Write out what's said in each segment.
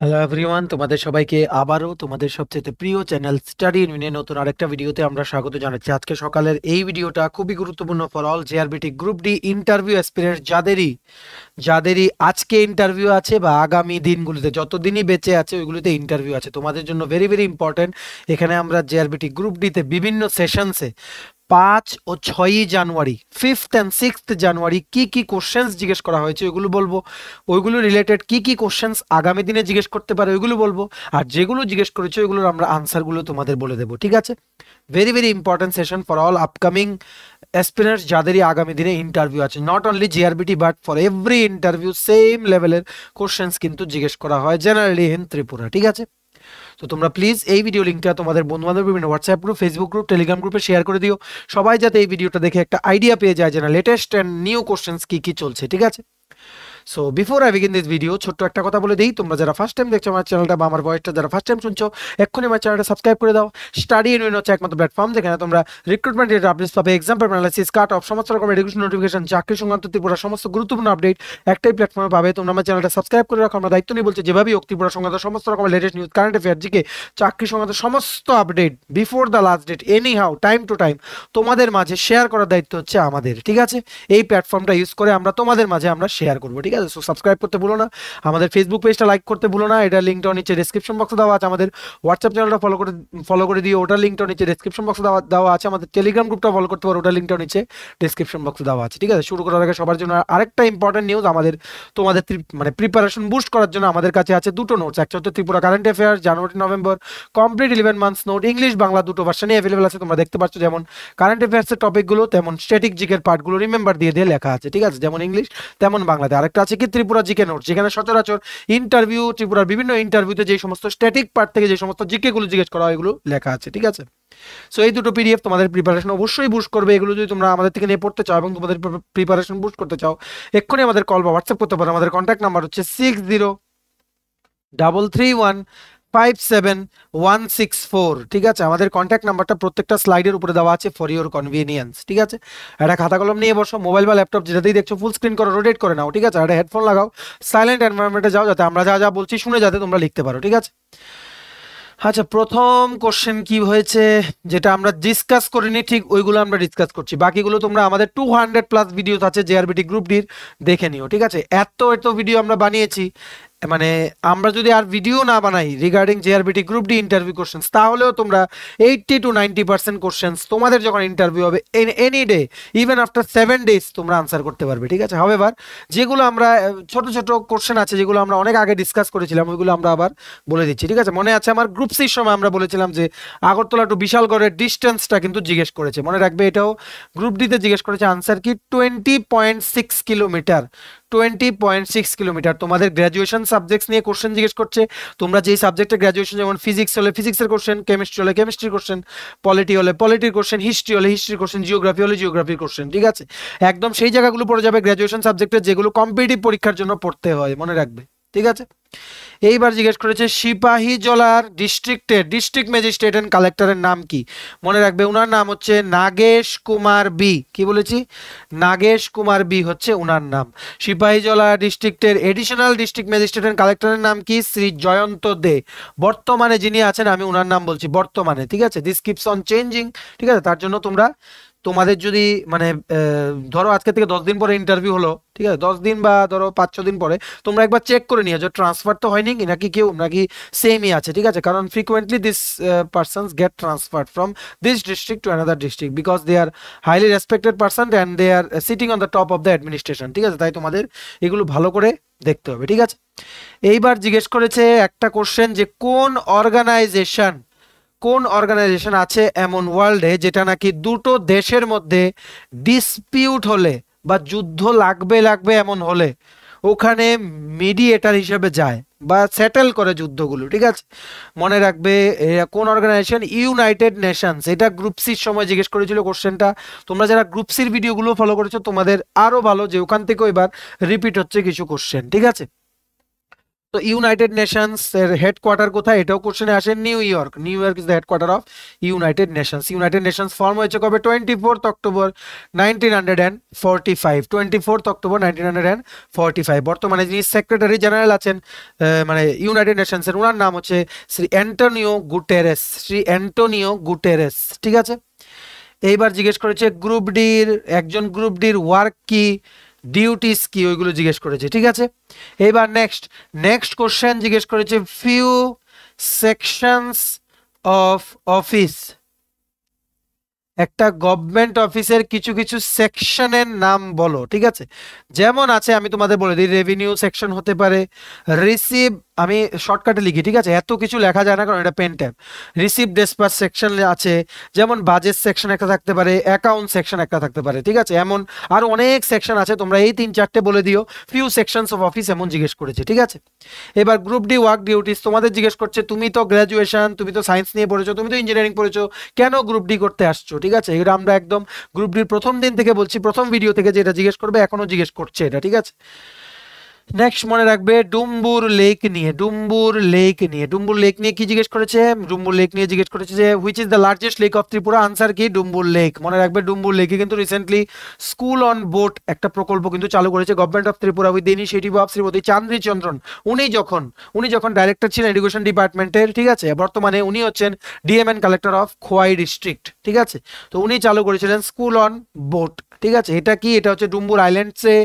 Hello everyone, তোমাদের সবাইকে আবারও তোমাদের সবচেয়ে প্রিয় চ্যানেল স্টাডি ইউনিয়নে নতুন আরেকটা ভিডিওতে আমরা স্বাগত জানাচ্ছি। আজকে সকালের এই ভিডিওটা খুবই গুরুত্বপূর্ণ for all JRBT group D interview aspirants যাদেরই আজকে ইন্টারভিউ আছে বা আগামী দিনগুলিতে যতদিনই বেঁচে আছে ওইগুলিতে ইন্টারভিউ আছে, তোমাদের জন্য ভেরি ভেরি ইম্পর্টেন্ট। এখানে আমরা জেআরবিটি গ্রুপ ডিতে বিভিন্ন সেশনসে 5 ও 6 জানুয়ারি, 5th and 6th জানুয়ারি কি কি কোশ্চেন্স জিজ্ঞেস করা হয়েছে ওইগুলো বলবো। ওইগুলো রিলেটেড কি কি কোশ্চেন্স আগামী দিনে জিজ্ঞেস করতে পারে ওইগুলো বলবো। আর যেগুলো জিজ্ঞেস করেছে ওইগুলোর আমরা আনসারগুলো তোমাদের বলে দেবো, ঠিক আছে? Very very important session for all upcoming aspirants যাদেরই আগামী দিনে ইন্টারভিউ আছে। Not only JRBT but for every interview same লেভেলের কোশ্চেন্স কিন্তু জিজ্ঞেস করা হয় জেনারেলি ইন ত্রিপুরা, ঠিক আছে? তো তোমরা প্লিজ এই ভিডিও লিঙ্কটা তোমাদের বন্ধু-বান্ধব বিভিন্ন WhatsApp group, Facebook group, Telegram গ্রুপে শেয়ার করে দিও। সবাই যাতে এই ভিডিওটা দেখে একটা আইডিয়া পেয়ে যায় যে না লেটেস্ট অ্যান্ড নিউ কোশ্চেন্স কি কি চলছে, ঠিক আছে? So before I begin this video ছোট্ট একটা কথা বলে দিই, তোমরা যারা ফার্স্ট টাইম দেখছো আমার চ্যানেলটা বা আমার ভয়েসটা যারা ফার্স্ট টাইম শুনছো, এক্ষুনি আমার চ্যানেলটা সাবস্ক্রাইব করে দাও। স্টাডি ইউনিয়ন হচ্ছে একমাত্র প্ল্যাটফর্ম যেখানে তোমরা রিক্রুটমেন্ট রিলেটেড আপডেটস পাবে, exam paper analysis, cut off, সমস্ত রকম এডুকেশন নোটিফিকেশন, চাকরি সংক্রান্ত ত্রিপুরা সমস্ত গুরুত্বপূর্ণ আপডেট একটাই প্ল্যাটফর্মে পাবে। তোমরা আমার চ্যানেলটা সাবস্ক্রাইব করে রাখো। আমরা দায়িত্ব নিয়ে বলছি যেভাবেই হোক ত্রিপুরা সংক্রান্ত সমস্ত রকমের latest news, current affair, GK, চাকরি সংক্রান্ত সমস্ত update before the last date any how time to time তোমাদের মাঝে শেয়ার করার দায়িত্ব হচ্ছে আমাদের, ঠিক আছে? এই প্ল্যাটফর্মটা ইউজ করে আমরা তোমাদের মাঝে আমরা শেয়ার করবো, ঠিক আছে? সো সাবস্ক্রাইব করতে ভুলো না, আমাদের ফেসবুক পেজটা লাইক করতে ভুলো না, এটা লিঙ্কটা নিচে ডেসক্রিপশন বক্সে দেওয়া আছে। আমাদের হোয়াটসঅ্যাপ চ্যানেলটা ফলো করে দিও, ওটার লিঙ্কটা নিচে ডেসক্রিপশন বক্সে দেওয়া আছে। আমাদের টেলিগ্রাম গ্রুপটা ফলো করতে পারো, ওটার লিঙ্কটা নিচে ডেসক্রিপশন বক্সে দেওয়া আছে, ঠিক আছে? শুরু করার আগে সবার জন্য আরেকটা ইম্পর্টেন্ট নিউজ, তোমাদের মানে প্রিপারেশন বুস্ট করার জন্য আমাদের কাছে আছে দুটো নোটস। একটা হচ্ছে Tripura current affair January November complete 11 months note, English Bangla দুটো ভার্সনে অ্যাভেলেবল আছে। তোমরা দেখতে পাচ্ছ যেমন কারেন্ট অ্যাফেয়ার্সের টপিকগুলো তেমন স্ট্যাটিক জিকের পার্টগুলো রিমেম্বার দিয়ে দিয়ে লেখা আছে, ঠিক আছে? যেমন ইংলিশ তেমন বাংলাতে। আরেকটা আছে কি ত্রিপুরা জিকে নোট, যেখানে সচরাচর ইন্টারভিউ ত্রিপুরার বিভিন্ন ইন্টারভিউতে যে সমস্ত স্ট্যাটিক পার্ট থেকে যে সমস্ত জিকে গুলো জিজ্ঞেস করা হয় এগুলো লেখা আছে, ঠিক আছে? সো এই দুটো পিডিএফ তোমাদের প্রিপারেশন অবশ্যই বুস্ট করবে। এগুলো যদি তোমরা আমাদের থেকে নিয়ে পড়তে চাও এবং তোমাদের প্রিপারেশন বুস্ট করতে চাও, এক্ষুনি আমাদের কল বা হোয়াটসঅ্যাপ করতে পারো। আমাদের কন্ট্যাক্ট নাম্বার হচ্ছে 6033157164, ঠিক আছে? আমাদের কন্ট্যাক্ট নাম্বারটা প্রত্যেকটা স্লাইডের উপরে দেওয়া আছে ফর ইওর কনভিনিয়েন্স, ঠিক আছে? একটা খাতা কলম নিয়ে বসো, মোবাইল বা ল্যাপটপ যেটাতেই দেখছো ফুল স্ক্রিন করো, রোটেট করে নাও, ঠিক আছে? একটা হেডফোন লাগাও, সাইলেন্ট এনভায়রনমেন্টে যাও যাতে আমরা যা যা বলছি শুনে যাতে তোমরা লিখতে পারো, ঠিক আছে? আচ্ছা, প্রথম কোশ্চেন কি হয়েছে যেটা আমরা ডিসকাস করিনি ঠিক ওইগুলো আমরা ডিসকাস করছি, বাকিগুলো তোমরা আমাদের 200+ ভিডিওস আছে জেআরবিটি গ্রুপ ডির, দেখে নিও, ঠিক আছে? এত এত ভিডিও আমরা বানিয়েছি, মানে আমরা যদি আর ভিডিও না বানাই regarding JRBT group D interview questions, তাহলেও তোমরা 80 to 90% কোশ্চেন্স তোমাদের যখন ইন্টারভিউ হবে any day even after 7 days তোমরা আনসার করতে পারবে, ঠিক আছে? হাউএভার যেগুলো আমরা ছোট ছোট কোশ্চেন আছে যেগুলো আমরা অনেক আগে ডিসকাস করেছিলাম ওইগুলো আমরা আবার বলে দিচ্ছি, ঠিক আছে? মনে আছে আমার গ্রুপ সির সময় আমরা বলেছিলাম যে আগরতলা টু বিশালগড়ের ডিস্টেন্সটা কিন্তু জিজ্ঞেস করেছে, মনে রাখবে। এটাও গ্রুপ ডিতে জিজ্ঞেস করেছে। আনসার কি 20.6 কিলোমিটার, 20.6 কিলোমিটার। তোমাদের গ্র্যাজুয়েশন সাবজেক্টস নিয়ে কোশ্চেন জিজ্ঞেস করছে। তোমরা যেই সাবজেক্টে গ্র্যাজুয়েশন, যেমন ফিজিক্স হলে ফিজিক্সের কোশ্চেন, কেমিস্ট্রি হলে কেমিস্ট্রির কোশ্চেন, পলিটি হলে পলিটির কোশ্চেন, হিস্ট্রি হলে হিস্ট্রির কোশ্চেন, জিওগ্রাফি হলে জিওগ্রাফির কোশ্চেন, ঠিক আছে? একদম সেই জায়গাগুলো পড়ে যাবে গ্র্যাজুয়েশন সাবজেক্টে যেগুলো কম্পিটিটিভ পরীক্ষার জন্য পড়তে হয়, মনে রাখবে, ঠিক আছে? এইবার জিজ্ঞেস করেছে সিপাহীজলার ডিস্ট্রিক্ট ম্যাজিস্ট্রেট এন্ড কালেক্টরের নাম কি? মনে রাখবে ওনার নাম হচ্ছে নাগেশ কুমার বি। কি বলেছি? নাগেশ কুমার বি হচ্ছে ওনার নাম। সিপাহীজলা ডিস্ট্রিক্টের এডিশনাল ডিস্ট্রিক্ট ম্যাজিস্ট্রেট এন্ড কালেক্টরের নাম কি? শ্রী জয়ন্ত দে। বর্তমানে যিনি আছেন আমি ওনার নাম বলছি বর্তমানে, ঠিক আছে? দিস কিপস অন চেঞ্জিং, ঠিক আছে? তার জন্য তোমরা তোমাদের যদি মানে ধরো আজকে থেকে 10 দিন পরে ইন্টারভিউ হলো, ঠিক আছে? 10 দিন বা ধরো 5-6 দিন পরে তোমরা একবার চেক করে নিও যে ট্রান্সফার তো হয়নি কি নাকি কেউ নাকি সেমই আছে, ঠিক আছে? কারণ frequently this persons get transferred from this district to another district because they are highly respected person and they are sitting on the top of the administration, ঠিক আছে? তাই তোমাদের এগুলো ভালো করে দেখতে হবে, ঠিক আছে? এইবার জিজ্ঞেস করেছে একটা কোশ্চেন যে কোন অর্গানাইজেশন আছে এমন ওয়ার্ল্ডে যেটা নাকি দুটো দেশের মধ্যে ডিসপিউট হলে বা যুদ্ধ লাগবে এমন হলে ওখানে মিডিয়েটর হিসেবে যায় বা সেটেল করে যুদ্ধগুলো, ঠিক আছে? মনে রাখবে কোন অর্গানাইজেশন? United Nations. এটা গ্রুপ সির সময় জিজ্ঞেস করেছিল কোশ্চেনটা। তোমরা যারা গ্রুপ সির ভিডিওগুলো ফলো করেছো তোমাদের আরো ভালো যে ওখান থেকেও এবার রিপিট হচ্ছে কিছু কোশ্চেন, ঠিক আছে? তো ইউনাইটেড নেশনস এর হেডকোয়ার্টার কোথায়, এটাও কোশ্চেনে আসে। New York, new York is the headquarter of United Nations. United Nations form হয়েছে কবে, 24 অক্টোবর 1945, 24 অক্টোবর 1945। বর্তমানে যিনি সেক্রেটারি জেনারেল আছেন মানে ইউনাইটেড নেশনস এর, ওনার নাম হচ্ছে Shri Antonio Guterres, Shri Antonio Guterres, ঠিক আছে। এইবার জিজ্ঞেস করেছে গ্রুপ ডির, একজন গ্রুপ ডির ওয়ার্ক কি, ডিউটিস কি, ওইগুলো জিজ্ঞেস করেছে, ঠিক আছে। এবার নেক্সট কোশ্চেন জিজ্ঞেস করেছে ফিউ সেকশনস অফ অফিস, একটা গভর্নমেন্ট অফিসের কিছু কিছু সেকশনের নাম বলো, ঠিক আছে। যেমন আছে আমি তোমাদের বলে দিই, রেভিনিউ সেকশন হতে পারে, রিসিভ, আমি শর্টকাটে লিখি, ঠিক আছে, এত কিছু লেখা যায় না কারণ এটা pen tab. Receive disperse section আছে, যেমন বাজেট সেকশন একটা থাকতে পারে, অ্যাকাউন্ট সেকশন একটা থাকতে পারে, ঠিক আছে। এমন আরো অনেক সেকশন আছে, তোমরা এই 3-4টে বলে দিও। ফিউ সেকশনস অফ অফিস এমন জিজ্ঞেস করেছে, ঠিক আছে। এবার গ্রুপ ডি ওয়ার্ক ডিউটিস, তোমাদের জিজ্ঞেস করছে তুমি তো গ্র্যাজুয়েশন, তুমি তো সায়েন্স নিয়ে পড়েছো, তুমি তো ইঞ্জিনিয়ারিং পড়েছো, কেন গ্রুপ ডি করতে আসছো, ঠিক আছে। এটা আমরা একদম গ্রুপ ডির প্রথম দিন থেকে বলছি, প্রথম ভিডিও থেকে যেটা জিজ্ঞেস করবে এখনো জিজ্ঞেস করছে এটা, ঠিক আছে। নেক্সট মনে রাখবে ডুম্বুর লেক নিয়ে, ডুম্বুর লেক নিয়ে, ডুম্বুর লেক নিয়ে কি জিজ্ঞেস করেছে, ডুম্বুর লেক নিয়ে জিজ্ঞেস করেছে যে which is the largest lake of Tripura, answer কি ডুম্বুর লেক। মনে রাখবে ডুম্বুর লেকে কিন্তু রিসেন্টলি স্কুল অন বোট একটা প্রকল্প কিন্তু চালু করেছে government of Tripura with the initiative of Shrimati Chandri Chandran. উনি যখন ডাইরেক্টর ছিলেন এডুকেশন ডিপার্টমেন্টের, ঠিক আছে, বর্তমানে উনি হচ্ছেন DMN collector of Khowai district, ঠিক আছে। তো উনি চালু করেছিলেন স্কুল অন বোট, ঠিক আছে। এটা কি, এটা হচ্ছে ডুম্বুর আইল্যান্ডসে,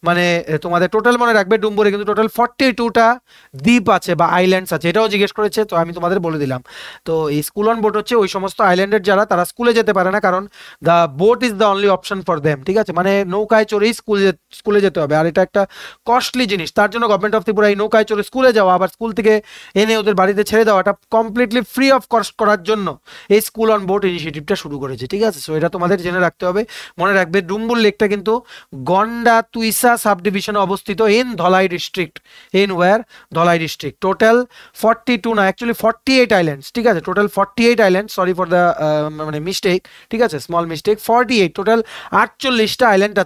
মানে তোমাদের টোটাল মনে রাখবে ডুম্বুরে কিন্তু টোটাল 42টা দ্বীপ আছে বা আইল্যান্ডস আছে, এটাও জিজ্ঞেস করেছে, তো আমি তোমাদের বলে দিলাম। তো এই স্কুল অন বোট হচ্ছে ওই সমস্ত আইল্যান্ডের যারা তারা স্কুলে যেতে পারে না, কারণ the BOT is the only option for them, ঠিক আছে। মানে নৌকায় চড়েই স্কুলে যেতে হবে, আর এটা একটা কস্টলি জিনিস, তার জন্য গভর্নমেন্ট অফ ত্রিপুরা এই নৌকায় চড়ে স্কুলে যাওয়া আবার স্কুল থেকে এনে ওদের বাড়িতে ছেড়ে দেওয়াটা কমপ্লিটলি ফ্রি অফ কস্ট করার জন্য এই স্কুল অন বোট ইনিশিয়েটিভটা শুরু করেছে, ঠিক আছে। সো এটা তোমাদের জেনে রাখতে হবে। মনে রাখবে ডুম্বুর লেকটা কিন্তু গন্ডা তুইসা সাব ডিভিশনে অবস্থিত in Dhalai district, in where Dhalai district. Total 42 না, অ্যাকচুয়ালি 48 আইল্যান্ডস, ঠিক আছে, total 48 island, sorry for the মানে মিস্টেক, ঠিক আছে, স্মল মিস্টেক। 48 টোটাল 48টা আইল্যান্ড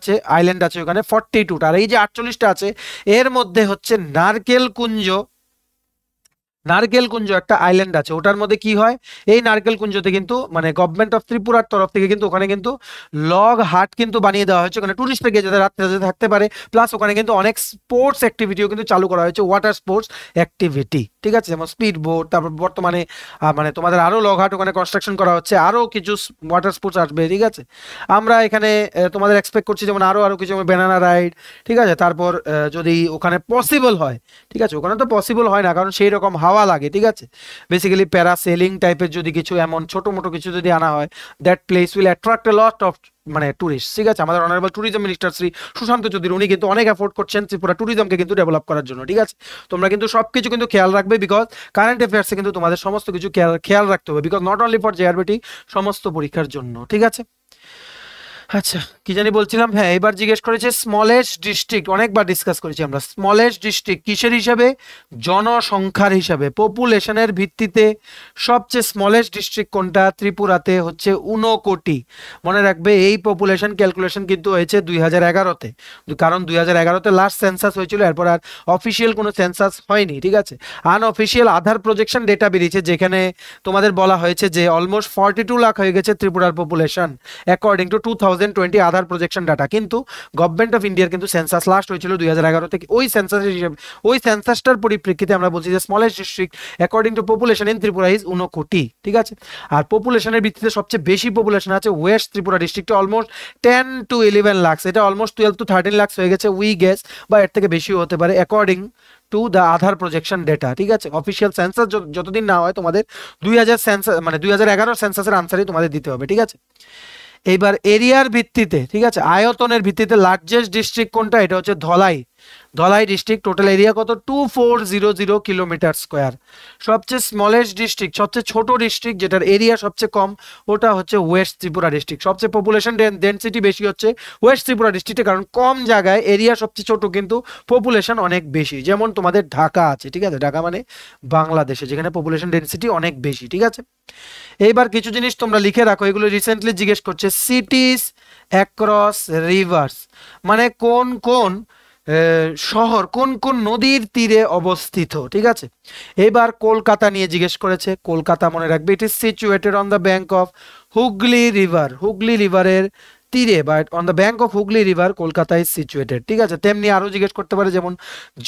আছে ওখানে 42টা। আর এই যে 48টা আছে এর মধ্যে হচ্ছে নারকেল কুঞ্জ একটা আইল্যান্ড আছে, ওটার মধ্যে কি হয়, এই নারকেল কুঞ্জতে কিন্তু মানে গভর্নমেন্ট অফ ত্রিপুরার তরফ থেকে কিন্তু ওখানে কিন্তু লগ হাট কিন্তু বানিয়ে দেওয়া হয়েছে, ওখানে টুরিস্টরা গিয়ে যাতে রাত্রে যাতে থাকতে পারে, প্লাস ওখানে কিন্তু অনেক স্পোর্টস অ্যাক্টিভিটিও কিন্তু চালু করা হয়েছে, ওয়াটার স্পোর্টস অ্যাক্টিভিটি, ঠিক আছে, যেমন স্পিড বোট, তারপর বর্তমানে মানে তোমাদের আরো লগ হাট ওখানে কনস্ট্রাকশন করা হচ্ছে, আরো কিছু ওয়াটার স্পোর্টস আসবে, ঠিক আছে। আমরা এখানে তোমাদের এক্সপেক্ট করছি যেমন আরো কিছু ব্যানানা রাইড, ঠিক আছে। তারপর যদি ওখানে পসিবল হয়, ঠিক আছে, ওখানে তো পসিবল হয় না কারণ সেই রকম হাওয়া লাগে, ঠিক আছে। বেসিক্যালি প্যারাসেলিং টাইপের যদি কিছু এমন ছোট মোটো কিছু যদি আনা হয়, that place will attract a lot of মানে টুরিস্ট, ঠিক আছে। আমাদের honourable tourism minister Shri Sushanta Chowdhury উনি কিন্তু অনেক এফোর্ট করছেন ত্রিপুরা ট্যুরিজমকে কিন্তু ডেভেলপ করার জন্য, ঠিক আছে। তোমরা কিন্তু সবকিছু কিন্তু খেয়াল রাখবে, বিকজ কারেন্ট অ্যাফেয়ার্সে কিন্তু তোমাদের সমস্ত কিছু খেয়াল রাখতে হবে, because not only for JRBT, সমস্ত পরীক্ষার জন্য, ঠিক আছে। আচ্ছা, কি জানি বলছিলাম, হ্যাঁ, এবার জিজ্ঞেস করেছে স্মলেস্ট ডিস্ট্রিক্ট, অনেকবার ডিসকাস করেছি আমরা। স্মলেস্ট ডিস্ট্রিক্ট কিসের হিসাবে, জনসংখ্যার হিসাবে, পপুলেশনের ভিত্তিতে সবচেয়ে স্মলেস্ট ডিস্ট্রিক্ট কোনটা, ত্রিপুরাতে হচ্ছে 59। মনে রাখবে এই পপুলেশন ক্যালকুলেশন কিন্তু হয়েছে 2011-তে, কারণ 2011-তে লাস্ট সেন্সাস হয়েছিল, এরপর আর অফিসিয়াল কোনো সেন্সাস হয়নি, ঠিক আছে। আনঅফিসিয়াল আধার প্রজেকশন ডেটা বেরিয়েছে, যেখানে তোমাদের বলা হয়েছে যে অলমোস্ট 42 লাখ হয়ে গেছে ত্রিপুরার population according to 2020 Aadhaar projection data. কিন্তু গভর্নমেন্ট অফ ইন্ডিয়ার কিন্তু সেন্সাস লাস্ট হয়েছিল 2011 থেকে, ওই সেন্সাসের হিসেবে ওই সেন্সাসটার পরিপ্রেক্ষিতে আমরা বলছি যে smallest district according to population in Tripura is 59, ঠিক আছে। আর পপুলেশনের ভিত্তিতে সবচেয়ে বেশি পপুলেশন আছে ওয়েস্ট ত্রিপুরা ডিস্ট্রিক্টে, অলমোস্ট 10 to 11 লাখ, এটা অলমোস্ট 12 to 13 লাখ হয়ে গেছে, উই গেস, বা এর থেকে বেশিও হতে পারে according to the Aadhaar projection data, ঠিক আছে। অফিসিয়াল সেন্সাস যতদিন না হয় তোমাদের 2000 সেন্সাস মানে 2011 সেন্সাসের আনসারই তোমাদের দিতে হবে, ঠিক আছে। এইবার এরিয়ার ভিত্তিতে, ঠিক আছে, আয়তনের ভিত্তিতে লার্জেস্ট ডিস্ট্রিক্ট কোনটা, এটা হচ্ছে ধলাই ডিস্ট্রিক্ট। টোটাল এরিয়া কত, 2400 কিলোমিটার স্কোয়ার। সবচেয়ে স্মলেস্ট ডিস্ট্রিক্ট, সবচেয়ে ছোট ডিস্ট্রিক্ট যেটার এরিয়া সবচেয়ে কম, ওটা হচ্ছে ওয়েস্ট ত্রিপুরা ডিস্ট্রিক্ট। সবচেয়ে পপুলেশন ডেনসিটি বেশি হচ্ছে ওয়েস্ট ত্রিপুরা ডিস্ট্রিক্টে, কারণ কম জায়গায় এরিয়া সবচেয়ে ছোট কিন্তু পপুলেশন অনেক বেশি। যেমন তোমাদের ঢাকা আছে, ঠিক আছে, ঢাকা মানে বাংলাদেশে, যেখানে পপুলেশন ডেনসিটি অনেক বেশি, ঠিক আছে। এইবার কিছু জিনিস তোমরা লিখে রাখো, এগুলো রিসেন্টলি জিজ্ঞেস করছে। সিটিজ অ্যাক্রস রিভার্স মানে কোন কোন শহর কোন কোন নদীর তীরে অবস্থিত, ঠিক আছে। এবার কলকাতা নিয়ে জিজ্ঞেস করেছে, কলকাতা মনে রাখবে it is situated on the bank of Hooghly river, Hooghly রিভারের তীরে বা on the bank of Hooghly river Kolkata is situated, ঠিক আছে। তেমনি আরো জিজ্ঞেস করতে পারে, যেমন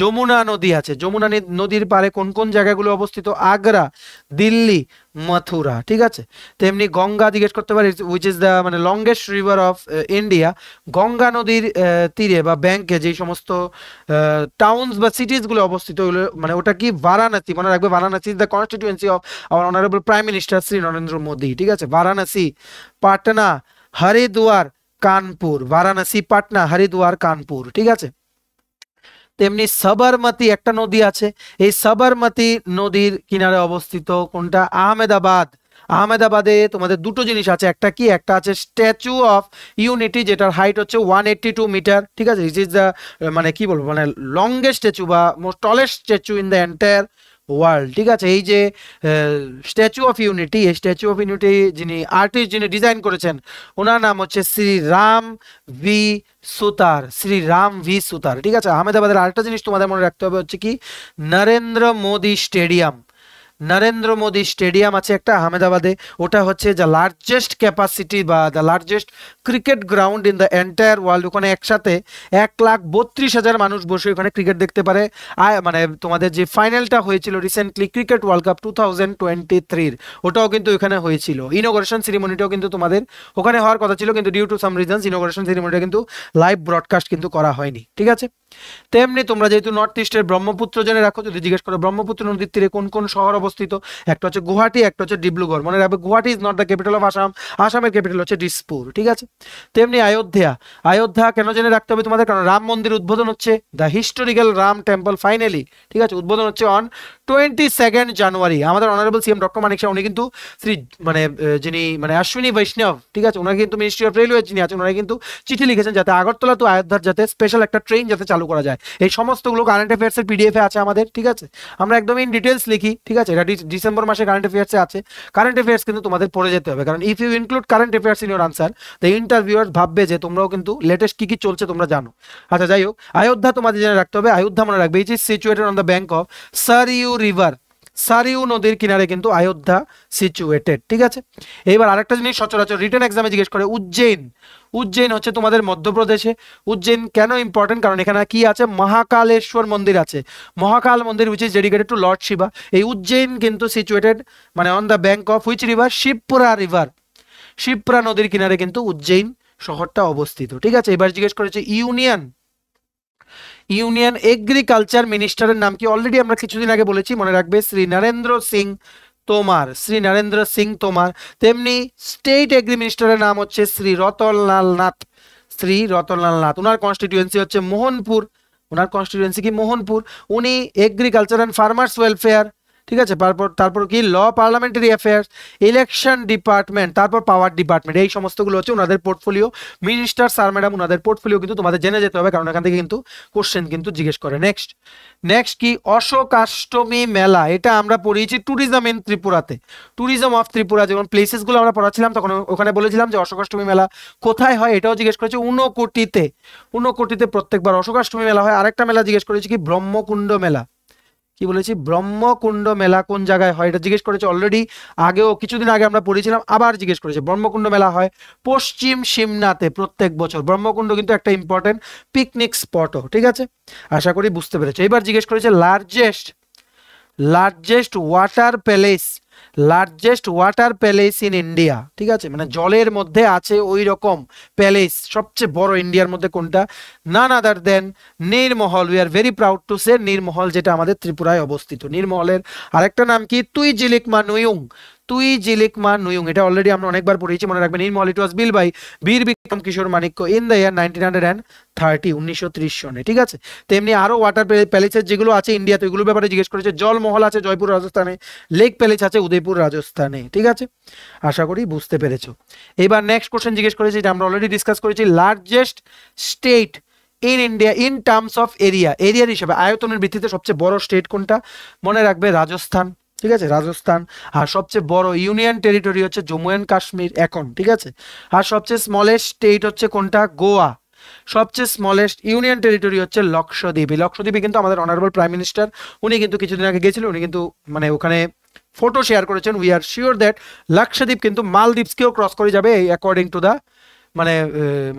যমুনা নদী আছে, যমুনা নদীর পারে কোন কোন জায়গাগুলো অবস্থিত, আগ্রা, দিল্লি, মথুরা, ঠিক আছে। তেমনি গঙ্গা জিজ্ঞেস করতে পারে উইচ ইজ দ্য মানে longest river of India, Ganga নদীর তীরে বা ব্যাংকে যেই সমস্ত টাউনস বা সিটিজ গুলো অবস্থিত ওগুলো মানে ওটা কি, বারাণসী, মনে রাখবে Varanasi is the constituency of our honourable prime minister Shri Narendra Modi, ঠিক আছে। বারাণসী, পাটনা, হরিদ্বার, কানপুর, বারাণসী, পাটনা, হরিদ্বার, কানপুর, ঠিক আছে। তেমনি সবরমতী একটা নদী আছে, এই সবরমতী নদীর কিনারে অবস্থিত কোনটা, আহমেদাবাদ। আহমেদাবাদে তোমাদের দুটো জিনিস আছে, একটা কি, একটা আছে স্ট্যাচু অফ ইউনিটি যেটার হাইট হচ্ছে 182 মিটার, ঠিক আছে। ইট ইজ দ্য মানে কি বলবো মানে লংগেস্ট স্ট্যাচু বা most tallest statue in the entire world, ঠিক আছে। এই যে স্ট্যাচু অফ ইউনিটি, এই স্ট্যাচু অফ ইউনিটি যিনি আর্টিস্ট, যিনি ডিজাইন করেছেন, ওনার নাম হচ্ছে শ্রী রাম ভি সুতার, শ্রী রাম ভি সুতার, ঠিক আছে। আহমেদাবাদের আরেকটা জিনিস তোমাদের মনে রাখতে হবে হচ্ছে কি, নরেন্দ্র মোদী স্টেডিয়াম, নরেন্দ্র মোদী স্টেডিয়াম আছে একটা আহমেদাবাদে, ওটা হচ্ছে দ্য লার্জেস্ট ক্যাপাসিটি বা the largest cricket ground in the entire world. ওখানে একসাথে 1,32,000 মানুষ বসে ওখানে ক্রিকেট দেখতে পারে। মানে তোমাদের যে ফাইনালটা হয়েছিল রিসেন্টলি ক্রিকেট ওয়ার্ল্ড কাপ 2023, ওটাও কিন্তু ওখানে হয়েছিল। ইনোগ্রেশন সেরিমনিটাও কিন্তু তোমাদের ওখানে হওয়ার কথা ছিল, কিন্তু due to some reasons inauguration সেরিমনিটা কিন্তু লাইভ ব্রডকাস্ট কিন্তু করা হয়নি, ঠিক আছে। তেমনি তোমরা যেহেতু নর্থ ইস্টের ব্রহ্মপুত্র জেনে রাখো, যদি জিজ্ঞেস করো ব্রহ্মপুত্র নদীর তীরে কোন কোন শহর অবস্থিত, একটা হচ্ছে গুয়াহাটি, একটা হচ্ছে ডিব্রুগড়। মনে রাখবে Guwahati is not the capital of Assam, আসামের ক্যাপিটাল হচ্ছে দিসপুর, ঠিক আছে। তেমনি অযোধ্যা, অযোধ্যা কেন জেনে রাখতে হবে তোমাদের, কারণ রাম মন্দির উদ্বোধন হচ্ছে, the historical Ram temple finally, ঠিক আছে, উদ্বোধন হচ্ছে অন 22 জানুয়ারি। আমাদের অনারেবল সিএম ডক্টর মানিক শাহ উনি কিন্তু শ্রী মানে যিনি মানে অশ্বিনী বৈষ্ণব, ঠিক আছে, ওনাকে কিন্তু মিনিস্ট্রি অফ রেলওয়ে যিনি আছেন ওনাকে কিন্তু চিঠি লিখেছেন যাতে আগরতলা টু অযোধ্যার যাতে স্পেশাল একটা ট্রেন যাতে চালু করা যায়। এই সমস্তগুলো কারেন্ট অ্যাফেয়ার্সের পিডিএফ এ আছে আমাদের, ঠিক আছে। আমরা একদম ইন ডিটেলস লিখি, ঠিক আছে। এটা ডিসেম্বর মাসে কারেন্ট অ্যাফেয়ার্সে আছে। কারেন্ট অ্যাফেয়ার্স কিন্তু তোমাদের পড়ে যেতে হবে, কারণ if you include current affairs in your answer the interviewer ভাববে যে তোমরাও কিন্তু লেটেস্ট কি কি চলছে তোমরা জানো। আচ্ছা যাই হোক, অযোধ্যা তোমাদের জেনে রাখতে হবে, অযোধ্যা মনে রাখবে it is situated on the bank of Saryu river, Saryu নদীর কিনারে কিন্তু অযোধ্যা সিচুয়েটেড, ঠিক আছে। এইবার আরেকটা জিনিস সচরাচর রিটেন এক্সামে জিজ্ঞেস করে, উজ্জৈন, উজ্জৈন হচ্ছে তোমাদের মধ্যপ্রদেশে। উজ্জৈন কেন ইম্পর্টেন্ট, কারণ এখানে কি আছে, মহাকালেশ্বর মন্দির আছে, মহাকাল মন্দির which is dedicated to lord Shiva. এই উজ্জৈন কিন্তু সিচুয়েটেড মানে on the bank of which river, Shipra river, Shipra নদীর কিনারে কিন্তু উজ্জৈন শহরটা অবস্থিত, ঠিক আছে। এবার জিজ্ঞেস করেছে ইউনিয়ন, ইউনিয়ন এগ্রিকালচার মিনিস্টারের নাম কি, অলরেডি আমরা কিছুদিন আগে বলেছি, মনে রাখবে শ্রী নরেন্দ্র সিং তোমার, শ্রী নরেন্দ্র সিং তোমার। তেমনি স্টেট এগ্রি মিনিস্টারের নাম হচ্ছে শ্রী রতনলাল নাথ, শ্রী রতনলাল নাথ। ওনার কনস্টিটিউয়েন্সি হচ্ছে মোহনপুর, ওনার কনস্টিটিউয়েন্সি কি মোহনপুর। উনি এগ্রিকালচার অ্যান্ড ফার্মার্স ওয়েলফেয়ার, ঠিক আছে, তারপর তারপর কি ল, পার্লামেন্টারি অ্যাফেয়ার্স, ইলেকশন ডিপার্টমেন্ট, তারপর পাওয়ার ডিপার্টমেন্ট, এই সমস্তগুলো হচ্ছে ওনাদের পোর্টফোলিও। মিনিস্টার স্যার ম্যাডাম ওনাদের পোর্টফোলিও কিন্তু তোমাদের জেনে যেতে হবে, কারণ এখান থেকে কিন্তু কোশ্চেন কিন্তু জিজ্ঞেস করে। নেক্সট নেক্সট কি, অশোকাষ্টমী মেলা, এটা আমরা পড়িয়েছি ট্যুরিজম ইন ত্রিপুরাতে, ট্যুরিজম অফ ত্রিপুরা, যেমন প্লেসেসগুলো আমরা পড়াচ্ছিলাম তখন ওখানে বলেছিলাম যে অশোকাষ্টমী মেলা কোথায় হয়, এটাও জিজ্ঞেস করেছে। ঊনকোটিতে, ঊনকোটিতে প্রত্যেকবার অশোকাষ্টমী মেলা হয়। আরেকটা মেলা জিজ্ঞেস করেছে কি, ব্রহ্মকুণ্ড মেলা, কি বলেছি, ব্রহ্মকুণ্ড মেলা কোন জায়গায় হয় এটা জিজ্ঞেস করেছে। অলরেডি আগেও কিছুদিন আগে আমরা পড়েছিলাম, আবার জিজ্ঞেস করেছে। ব্রহ্মকুণ্ড মেলা হয় পশ্চিম সিমনাতে প্রত্যেক বছর। ব্রহ্মকুণ্ড কিন্তু একটা ইম্পর্টেন্ট পিকনিক স্পটও, ঠিক আছে, আশা করি বুঝতে পেরেছো। এবার জিজ্ঞেস করেছে largest, largest water palace, largest water palace in India, ঠিক আছে, মানে জলের মধ্যে আছে ওই রকম প্যালেস সবচেয়ে বড় ইন্ডিয়ার মধ্যে কোনটা, none other than Neermahal. We are very proud to say Neermahal, যেটা আমাদের ত্রিপুরায় অবস্থিত। নীরমহলের আরেকটা নাম কি, তুই জিলিকমা নুয়ুং, তুই জিলিকমা নুয়ুং, এটা অলরেডি আমরা অনেকবার পড়েছি, মনে রাখবেন। নীরমহল ইট ওয়াজ বিল্ড বাই বীর বিক্রম কিশোর মানিক্য ইন দ্য ইয়ার 1930, 1930 সনে, ঠিক আছে। তেমনি আরো ওয়াটার প্যালেসের যেগুলো আছে ইন্ডিয়াতে ওইগুলোর ব্যাপারে জিজ্ঞেস করেছে। জলমহল আছে জয়পুর রাজস্থানে, লেক প্যালেস আছে উদয়পুর রাজস্থানে, ঠিক আছে, আশা করি বুঝতে পেরেছো। এবার নেক্সট কোশ্চেন জিজ্ঞেস করেছি, এটা আমরা অলরেডি ডিসকাস করেছি, largest state in India in terms of area, এরিয়ার হিসাবে আয়তনের ভিত্তিতে সবচেয়ে বড় স্টেট কোনটা, মনে রাখবে রাজস্থান, ঠিক আছে, রাজস্থান। আর সবচেয়ে বড় ইউনিয়ন টেরিটরি হচ্ছে জম্মু অ্যান্ড কাশ্মীর এখন, ঠিক আছে। আর সবচেয়ে স্মলেস্ট স্টেট হচ্ছে কোনটা, গোয়া। সবচেয়ে স্মলেস্ট ইউনিয়ন টেরিটরি হচ্ছে লক্ষদ্বীপ। এই লক্ষদ্বীপে কিন্তু আমাদের অনারেবল প্রাইম মিনিস্টার উনি কিন্তু কিছুদিন আগে গেছিলেন, উনি কিন্তু মানে ওখানে ফটো শেয়ার করেছেন। We are sure that Lakshadweep কিন্তু মালদ্বীপসকেও ক্রস করে যাবে অ্যাকর্ডিং টু দ্য মানে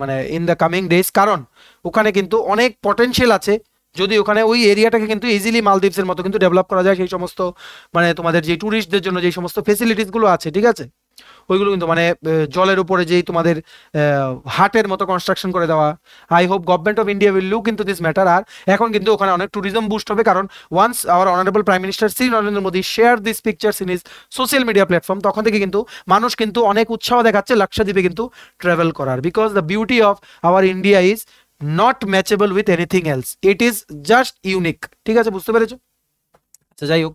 মানে ইন দ্য কামিং ডেজ, কারণ ওখানে কিন্তু অনেক পটেনশিয়াল আছে। যদি ওখানে ওই এরিয়াটাকে কিন্তু ইজিলি মালদ্বীপসের মতো কিন্তু ডেভেলপ করা যায়, সেই সমস্ত মানে তোমাদের যে ট্যুরিস্টদের জন্য যে সমস্ত ফেসিলিটিসগুলো আছে, ঠিক আছে, ওইগুলো কিন্তু মানে জলের উপরে যেই তোমাদের হাটের মতো কনস্ট্রাকশন করে দেওয়া। I hope government of India will look into this matter. আর এখন কিন্তু ওখানে অনেক ট্যুরিজম বুস্ট হবে, কারণ once our honourable prime minister Shri Narendra Modi share this pictures in his social media platform, তখন থেকে কিন্তু মানুষ কিন্তু অনেক উৎসাহ দেখাচ্ছে লাক্ষাদ্বীপে কিন্তু ট্রাভেল করার, because the beauty of our India is not matchable with anything else, it is just unique. ঠিক আছে, বুঝতে পেরেছো? আচ্ছা, যাই হোক,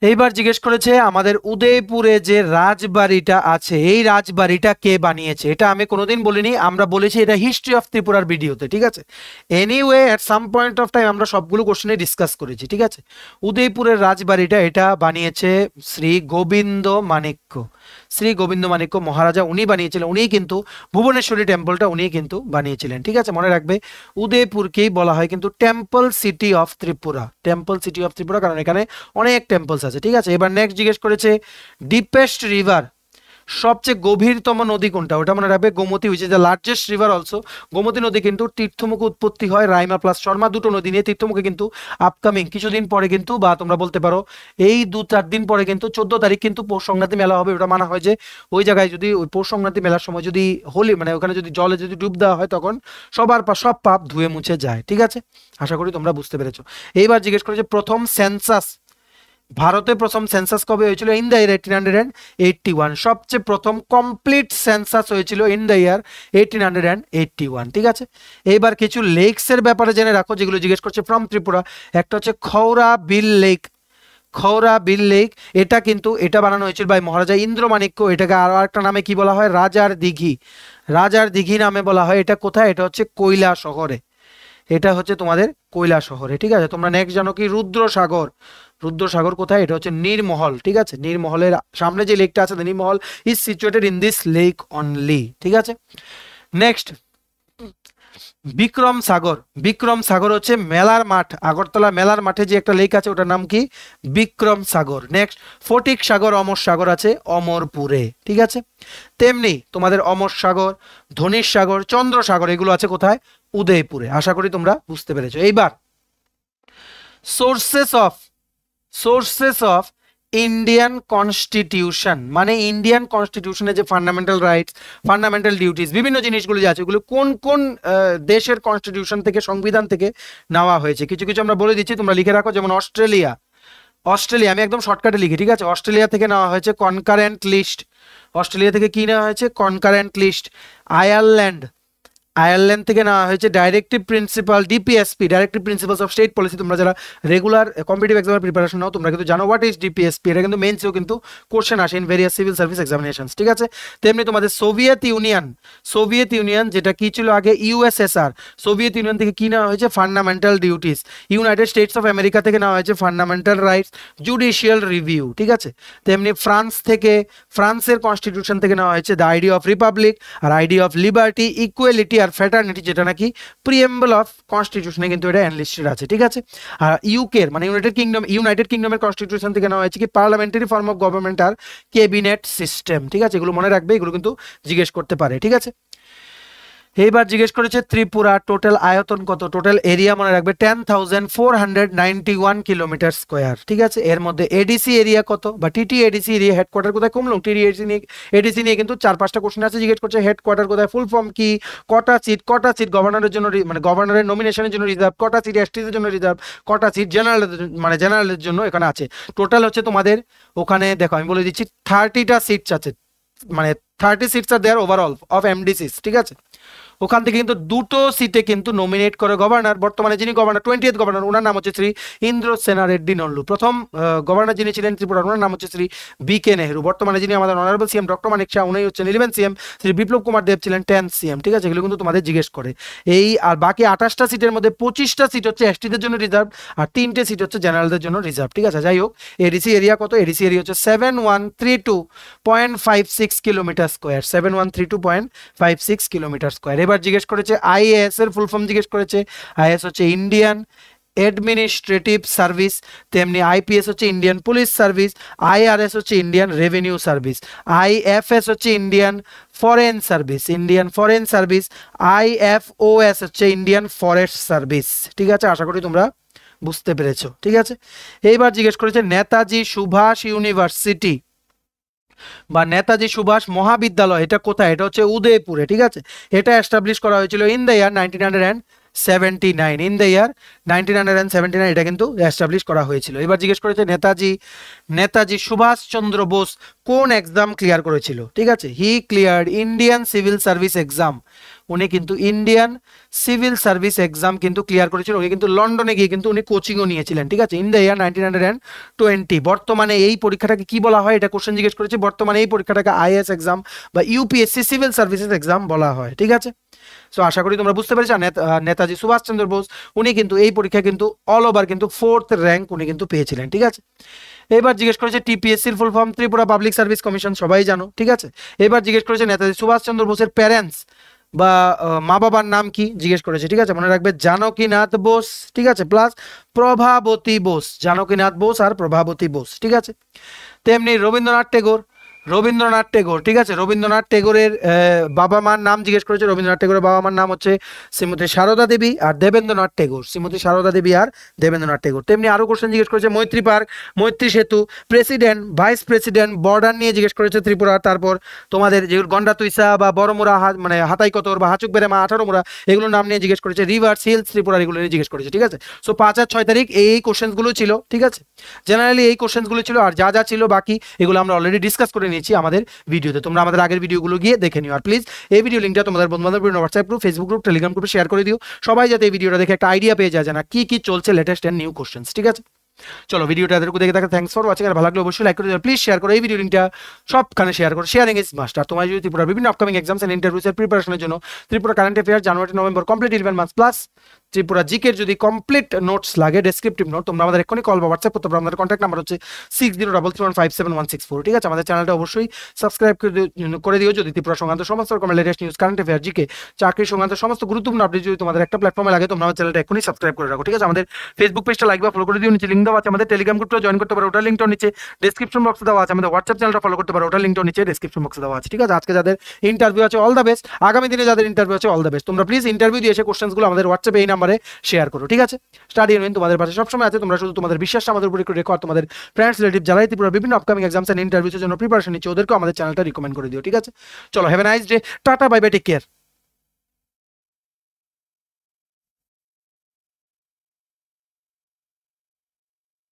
এইবার জিজ্ঞেস করেছে আমাদের উদয়পুরে যে রাজবাড়িটা আছে, এই রাজবাড়িটা কে বানিয়েছে? এটা আমি কোনোদিন বলিনি, আমরা বলেছি এটা হিস্ট্রি অফ ত্রিপুরার ভিডিওতে। ঠিক আছে, anyway at some point of time আমরা সবগুলো কোশ্চেনে ডিসকাস করেছি। ঠিক আছে, উদয়পুরের রাজবাড়িটা এটা বানিয়েছে শ্রী গোবিন্দ মাণিক্য। শ্রী গোবিন্দ মাণিক্য মহারাজা উনি বানিয়েছিলেন, উনি কিন্তু ভুবনেশ্বরী টেম্পলটা উনি কিন্তু বানিয়েছিলেন। ঠিক আছে, মনে রাখবে উদয়পুরকেই বলা হয় কিন্তু temple city of Tripura, temple city of Tripura, কারণ এখানে অনেক টেম্পলস আছে। ঠিক আছে, এবার নেক্সট জিজ্ঞেস করেছে ডিপেস্ট রিভার, সবচেয়ে গভীরতম নদী কোনটা? ওটা মনে রাখবে Gomati, which is the largest river also. Gomati নদী কিন্তু তীর্থমুখে উৎপত্তি হয় রাইমা প্লাস শর্মা দুটো নদী নিয়ে। তীর্থমুখে কিন্তু আপকামিং কিছুদিন পরে কিন্তু, বা তোমরা বলতে পারো এই 2-4 দিন পরে কিন্তু 14 তারিখ কিন্তু পৌষ সংক্রান্তি মেলা হবে। ওটা মানা হয় যে ওই জায়গায় যদি ওই পৌষ সংক্রান্তি মেলার সময় যদি হোলি মানে ওখানে যদি জলে যদি ডুব দেওয়া হয়, তখন সব পাপ ধুয়ে মুছে যায়। ঠিক আছে, আশা করি তোমরা বুঝতে পেরেছো। এইবার জিজ্ঞেস করেছে প্রথম সেন্সাস, ভারতে প্রথম সেন্সাস কবে হয়েছিল? In the year 1881। সবচেয়ে প্রথম কমপ্লিট সেন্সাস হয়েছিল ইন দ্য ইয়ার 1881। ঠিক আছে, এইবার কিছু লেকস এর ব্যাপারে জেনে রাখো যেগুলো জিজ্ঞেস করছে ফ্রম ত্রিপুরা। একটা হচ্ছে খৌরা বিল লেক। খৌরা বিল লেক এটা কিন্তু এটা বানানো হয়েছিল বাই মহারাজা ইন্দ্রমাণিক্য। এটাকে আরো একটা নামে কি বলা হয়? রাজার দিঘি। রাজার দিঘি নামে বলা হয়। এটা কোথায়? এটা হচ্ছে কৈলা শহরে। এটা হচ্ছে তোমাদের কৈলা শহরে। ঠিক আছে, তোমরা নেক্সট জানো কি রুদ্রসাগর। রুদ্রসাগর কোথায়? এটা হচ্ছে নির্মহল। ঠিক আছে, নির্মহলের সামনে যে লেকটা আছে Neermahal is situated in this lake only. ঠিক আছে, নেক্সট বিক্রম সাগর। বিক্রম সাগর হচ্ছে মেলার মাঠ, আগরতলা মেলার মাঠে যে একটা লেক আছে ওটার নাম কি? বিক্রম সাগর। নেক্সট ফটিক সাগর, অমর সাগর আছে অমরপুরে। ঠিক আছে, তেমনি তোমাদের অমর সাগর, ধনির সাগর, চন্দ্র সাগর এগুলো আছে কোথায়? উদয়পুরে। আশা করি তোমরা বুঝতে পেরেছো। এইবার সোর্সেস অফ ইন্ডিয়ান কনস্টিটিউশন, মানে ইন্ডিয়ান কনস্টিটিউশনে যে ফান্ডামেন্টাল রাইটস, ফান্ডামেন্টাল ডিউটিস, বিভিন্ন জিনিসগুলো যে আছে ওগুলো কোন কোন দেশের কনস্টিটিউশন থেকে, সংবিধান থেকে নেওয়া হয়েছে। কিছু কিছু আমরা বলে দিচ্ছি, তোমরা লিখে রাখো। যেমন অস্ট্রেলিয়া, আমি একদম শর্টকাটে লিখি। ঠিক আছে, অস্ট্রেলিয়া থেকে নেওয়া হয়েছে কনকারেন্ট লিস্ট। অস্ট্রেলিয়া থেকে কি নেওয়া হয়েছে? Concurrent list. আয়ারল্যান্ড থেকে নেওয়া হয়েছে directive principle, DPSP, directive principles of state policy. তোমরা যারা রেগুলার কম্পিটিটিভ এক্সামের প্রিপারেশন নাও তোমরা কিন্তু জানো হোয়াট ইজ ডিপিএসপি। এটা কিন্তু মেন্সেও কিন্তু কোশ্চেন আসে in various civil service examinations. ঠিক আছে, তেমনি তোমাদের সোভিয়েত ইউনিয়ন যেটা কি ছিল আগে? ইউএসএসআর। সোভিয়েত ইউনিয়ন থেকে কি নেওয়া হয়েছে? Fundamental duties. United states of America থেকে নেওয়া হয়েছে ফান্ডামেন্টাল রাইটস, জুডিশিয়াল রিভিউ। ঠিক আছে, তেমনি ফ্রান্সের কনস্টিটিউশন থেকে নেওয়া হয়েছে দ্য আইডিয়া অফ রিপাবলিক আর আইডিয়া অফ লিবার্টি, ইকুয়ালিটি আর ফ্র্যাটার্নিটি, যেটা নাকি প্রিএম্বল অফ কনস্টিটিউশনে কিন্তু এটা এনলিস্টেড আছে। ঠিক আছে, আর ইউকের মানে ইউনাইটেড কিংডমের কনস্টিটিউশন থেকে নেওয়া হয়েছে কি? পার্লামেন্টারি ফর্ম অফ গভর্নমেন্ট আর ক্যাবিনেট সিস্টেম। ঠিক আছে, এগুলো মনে রাখবে, এগুলো কিন্তু জিজ্ঞেস করতে পারে। ঠিক আছে, এইবার জিজ্ঞেস করেছে ত্রিপুরা টোটাল আয়তন কত? টোটাল এরিয়া মনে রাখবে 10,491 কিলোমিটার স্কোয়ার। ঠিক আছে, এর মধ্যে এডিসি এরিয়া কত, বা টিটি এডিসি এরিয়া হেডকোয়ার্টার কোথায়? কুমলুং। টিটি এডিসি নিয়ে কিন্তু 4-5টা কোশ্চেন আছে, জিজ্ঞেস করছে হেডকোয়ার্টার কোথায়, ফুল ফর্ম কি, কটা সিট গভর্নরের জন্য মানে গভর্নরের নমিনেশনের জন্য রিজার্ভ, কটা সিট এসটিদের জন্য রিজার্ভ, কটা সিট জেনারেলের জন্য এখানে আছে। টোটাল হচ্ছে তোমাদের ওখানে দেখো আমি বলে দিচ্ছি 30টা সিটস আছে, মানে 30 সিটস আর দেয়ার ওভারঅল অফ এমডিসিস। ঠিক আছে, ওখান থেকে কিন্তু 2টো সিটে কিন্তু নমিনেট করে গভর্নর। বর্তমানে যিনি গভর্নর 20th গভর্নর, ওনার নাম হচ্ছে শ্রী ইন্দ্রসেনা রেড্ডি নল্লু। প্রথম গভর্নর যিনি ছিলেন ত্রিপুরার, ওনার নাম হচ্ছে শ্রী বি.কে. নেহরু। বর্তমানে যিনি আমাদের অনারেবল সিএম ডক্টর মানিক শাহ, উনি হচ্ছেন 11 সিএম। শ্রী বিপ্লব কুমার দেব ছিলেন 10 সিএম। ঠিক আছে, এগুলো কিন্তু তোমাদের জিজ্ঞেস করে। এই আর বাকি 28টা সিটের মধ্যে 25টা সিট হচ্ছে এসটিদের জন্য রিজার্ভ, আর 3টে সিট হচ্ছে জেনারেলদের জন্য রিজার্ভ। ঠিক আছে, যাই হোক, এডিসি এরিয়া কত? এডিসি এরিয়া হচ্ছে 7132.56 কিলোমিটার স্কোয়ার, 7132.56 কিলোমিটার স্কোয়ার। এবার জিজ্ঞেস করেছে আইএএস এর ফুল ফর্ম জিজ্ঞেস করেছে। আইএএস হচ্ছে ইন্ডিয়ান অ্যাডমিনিস্ট্রেটিভ সার্ভিস, তেমনি আইপিএস হচ্ছে ইন্ডিয়ান পুলিশ সার্ভিস, আইআরএস হচ্ছে ইন্ডিয়ান রেভিনিউ সার্ভিস, আইএফএস হচ্ছে Indian foreign service, Indian foreign service, IFoS হচ্ছে ইন্ডিয়ান ফরেস্ট সার্ভিস। ঠিক আছে, আশা করি তোমরা বুঝতে পেরেছো। ঠিক আছে, এইবার জিজ্ঞেস করেছে নেতাজি সুভাষ ইউনিভার্সিটি বা নেতাজি সুভাষ মহাবিদ্যালয় এটা কোথায়, এটা হচ্ছে উদয়পুরে। ঠিক আছে, এটা এস্টাবলিশ করা হয়েছিল in the year 1979, in the year 1979 এটা কিন্তু এস্টাবলিশ করা হয়েছিল। এবার জিজ্ঞেস করেছে নেতাজি সুভাষ চন্দ্র বোস কোন এক্সাম ক্লিয়ার করেছিল। ঠিক আছে, he cleared Indian civil service exam, উনি কিন্তু ইন্ডিয়ান সিভিল সার্ভিস এক্সাম কিন্তু ক্লিয়ার করেছিল। উনি কিন্তু লন্ডনে গিয়ে কিন্তু উনি কোচিংও নিয়েছিলেন। ঠিক আছে, ইন দ্য ইয়ার 1920। বর্তমানে এই পরীক্ষাটাকে কি বলা হয়, এটা কোশ্চেন জিজ্ঞেস করেছে। বর্তমানে এই পরীক্ষাটাকে আইএএস এক্সাম বা ইউপিএসসি সিভিল সার্ভিসেস এক্সাম বলা হয়। ঠিক আছে, সো আশা করি তোমরা বুঝতে পেরেছো। নেতাজি সুভাষ চন্দ্র বোস উনি কিন্তু এই পরীক্ষায় কিন্তু অল ওভার কিন্তু 4th র্যাঙ্ক উনি কিন্তু পেয়েছিলেন। ঠিক আছে, এবার জিজ্ঞেস করেছে টিপিএসসির full form Tripura public service commission, সবাই জানো। ঠিক আছে, এবার জিজ্ঞেস করেছে নেতাজি সুভাষ চন্দ্র বোসের প্যারেন্টস বা মা বাবার নাম কি জিজ্ঞেস করেছে। ঠিক আছে, মনে রাখবে জানকীনাথ বোস। ঠিক আছে, প্লাস প্রভাবতী বোস, জানকীনাথ বোস আর প্রভাবতী বোস। ঠিক আছে, তেমনি রবীন্দ্রনাথ টেগোর। ঠিক আছে, রবীন্দ্রনাথ টেগোরের বাবা মার নাম জিজ্ঞেস করেছে। রবীন্দ্রনাথ টেগোরের বাবা মার নাম হচ্ছে শ্রীমতী সারদা দেবী আর দেবেন্দ্রনাথ টেগোর, শ্রীমতী সারদা দেবী আর দেবেন্দ্রনাথ টেগোর। তেমনি আরো কোশ্চেন জিজ্ঞেস করেছে মৈত্রী পার্ক, মৈত্রী সেতু, প্রেসিডেন্ট, ভাইস প্রেসিডেন্ট, বর্ডার নিয়ে জিজ্ঞেস করেছে ত্রিপুরা। তারপর তোমাদের যে গন্ডা তুইসা বা বড়মুড়া মানে হাতাইকতর বা হাচুক বেরেমা 18 এগুলোর নাম নিয়ে জিজ্ঞেস করেছে। রিভার্স হিলস ত্রিপুরা এগুলো নিয়ে জিজ্ঞেস করেছে। ঠিক আছে, সো 5 আর 6 তারিখ এই কোশ্চেনগুলো ছিল। ঠিক আছে, জেনারেলি এই কোশ্চেনগুলো ছিল, আর যা যা ছিল বাকি এগুলো আমরা অলরেডি ডিসকাস করে নিয়েছি আমাদের ভিডিওতে। তোমরা আমাদের আগের ভিডিওগুলো গিয়ে দেখে নিও। আর প্লিজ এই ভিডিও লিঙ্কটা তোমাদের বন্ধু-বান্ধব WhatsApp group, Facebook group, Telegram গ্রুপে শেয়ার করে দিও, সবাই যাতে এই ভিডিওটা দেখে একটা আইডিয়া পেয়ে যায় যে না কি কি চলছে লেটেস্ট এন্ড নিউ কোশ্চেন্স। ঠিক আছে, চলো ভিডিওটা এতটুকু দেখে থাকে, থ্যাঙ্কস ফর ওয়াচিং। আর ভালো লাগলে অবশ্যই লাইক করে দিও, প্লিজ শেয়ার করো এই ভিডিও লিঙ্কটা সবখানে শেয়ার করো, শেয়ারিং ইজ মাস্ট। আর তোমার যদি ত্রিপুরা বিভিন্ন আপকামিং এক্সামস এন্ড ইন্টারভিউস এর প্রিপারেশনের জন্য Tripura current affairs January November complete 11 months plus Tripura জিকের যদি কমপ্লিট নোটস লাগে, ডেসক্রিপটিভ নোট, তোমরা আমাদের এক্ষুনি কল বা হোয়াটসঅ্যাপ করতে পারো। আমাদের কন্ট্যাক্ট নাম্বার হচ্ছে 6033157164। ঠিক আছে, আমাদের চ্যানেলটা অবশ্যই সাবস্ক্রাইব করে দিও যদি ত্রিপুরা সংক্রান্ত সমস্ত রকমের latest news, current affair, GK, চাকরি সংক্রান্ত সমস্ত গুরুত্বপূর্ণ আপডেট যদি তোমাদের একটা প্ল্যাটফর্মে লাগে, তোমরা আমার চ্যানেলটা এক্ষুনি সাবস্ক্রাইব করে রাখো। ঠিক আছে, আমাদের ফেসবুক পেজটা লাইক বা ফলো করে দিও, নিচে লিঙ্ক দেওয়া আছে। আমাদের টেলিগ্রাম গ্রুপটা জয়েন করতে পারো, ওটার লিঙ্কটাও নিচে ডেসক্রিপশন বক্সে দেওয়া আছে। আমাদের হোয়াটসঅ্যাপ চ্যানেলটা ফলো করতে পারো, ওটার লিঙ্কটাও নিচে ডেসক্রিপশন বক্সে দেওয়া আছে। ঠিক আছে, আজকে যাদের ইন্টারভিউ আছে অল দ্য বেস্ট, আগামী দিনে যাদের ইন্টারভিউ আছে অল দ্য বেস্ট। তোমরা প্লিজ ইন্টারভিউ দিয়ে এসে কোশ্চেনগুলো আমাদের হোয়াটসঅ্যাপে এই নাম্বারে শেয়ার করো। ঠিক আছে, স্টাডি ইউনিয়ন তোমাদের পাশে সবসময় আছে। তোমরা শুধু তোমাদের বিশ্বাসটা আমাদের উপর রেখো, আর তোমাদের ফ্রেন্ডস রিলেটিভ যারাই ত্রিপুরা বিভিন্ন আপকামিং এক্সামস এন্ড ইন্টারভিউসের জন্য প্রিপারেশন নিচ্ছে ওদেরকেও আমাদের চ্যানেলটা রিকমেন্ড করে দিও। ঠিক আছে, চলো have a nice day, tata, bye bye, take care.